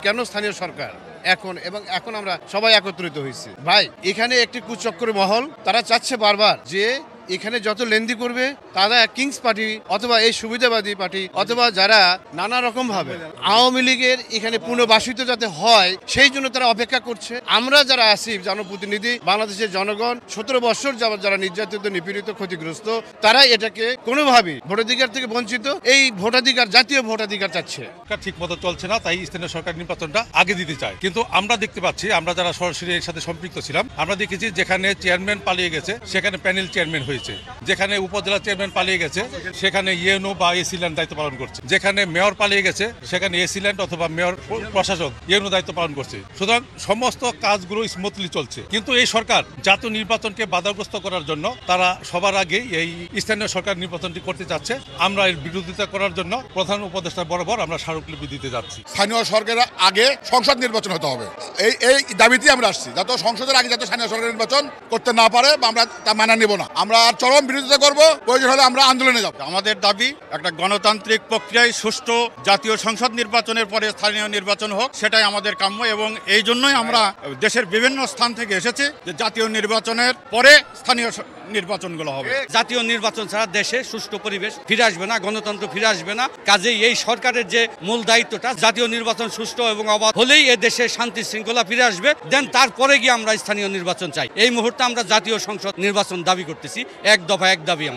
কেন স্থানীয় সরকার এখন আমরা সবাই একত্রিত হয়েছি ভাই। এখানে একটি কুচক্র মহল, তারা চাচ্ছে বারবার যে এখানে যত লেনদি করবে তারা কিংস পার্টি অথবা এই সুবিধাবাদী পার্টি অথবা যারা নানা রকম ভাবে আওয়ামী লীগের এখানে পুনর্বাসিত যাতে হয় সেই জন্য তারা অপেক্ষা করছে। আমরা যারা আছি জনপ্রতিনিধি, বাংলাদেশের জনগণ 17 বছর যারা নির্যাতিত, নিপীড়িত, ক্ষতিগ্রস্ত, তারা এটাকে কোনোভাবেই ভোটাধিকার থেকে বঞ্চিত। এই ভোটাধিকার জাতীয় ভোটাধিকার চাচ্ছে। ঠিক মতো চলছে না, তাই স্থানীয় সরকার নির্বাচনটা আগে দিতে চায়। কিন্তু আমরা দেখতে পাচ্ছি, আমরা যারা সরাসরি এর সাথে সম্পৃক্ত ছিলাম, আমরা দেখেছি যেখানে চেয়ারম্যান পালিয়ে গেছে সেখানে প্যানেল চেয়ারম্যান হয়েছে, যেখানে উপজেলা চেয়ারম্যান পালিয়ে গেছে সেখানে ইউএনও বা এসি ল্যান্ড দায়িত্ব পালন করছে, যেখানে মেয়র পালিয়ে গেছে সেখানে এসি ল্যান্ড অথবা মেয়র প্রশাসক ইউএনও দায়িত্ব পালন করছে। সুতরাং সমস্ত কাজগুলো স্মুথলি চলছে। কিন্তু এই সরকার জাতীয় নির্বাচনকে বাধাগ্রস্ত করার জন্য তারা সবার আগে এই স্থানীয় সরকার নির্বাচনটি করতে চাচ্ছে। আমরা এর বিরোধিতা করার জন্য প্রধান উপদেষ্টা বরাবর আমরা স্মারকলিপি দিতে যাচ্ছি। স্থানীয় সরকারের আগে সংসদ নির্বাচন হতে হবে, এই দাবিতেই আমরা আসছি। যত সংসদের আগে যাতে স্থানীয় সরকার নির্বাচন করতে না পারে বা আমরা তা মানা নেব না। আমরা চরম বিরোধিতা করব, প্রয়োজন হলে আমরা আন্দোলনে যাব। আমাদের দাবি একটা গণতান্ত্রিক প্রক্রিয়ায় সুষ্ঠু জাতীয় সংসদ নির্বাচনের পরে স্থানীয় নির্বাচন হোক, সেটাই আমাদের কাম্য। এবং এই জন্যই আমরা দেশের বিভিন্ন স্থান থেকে এসেছি যে জাতীয় নির্বাচনের পরে স্থানীয় নির্বাচনগুলো হবে। জাতীয় নির্বাচন ছাড়া দেশে সুষ্ঠু পরিবেশ ফিরে আসবে না, গণতন্ত্র ফিরে আসবে না। কাজেই এই সরকারের যে মূল দায়িত্বটা, জাতীয় নির্বাচন সুষ্ঠু এবং অবাধ হলেই এ দেশে শান্তি শৃঙ্খলা ফিরে আসবে। দেন তারপরে গিয়ে আমরা স্থানীয় নির্বাচন চাই। এই মুহূর্তে আমরা জাতীয় সংসদ নির্বাচন দাবি করতেছি, এক দফা এক দাবি।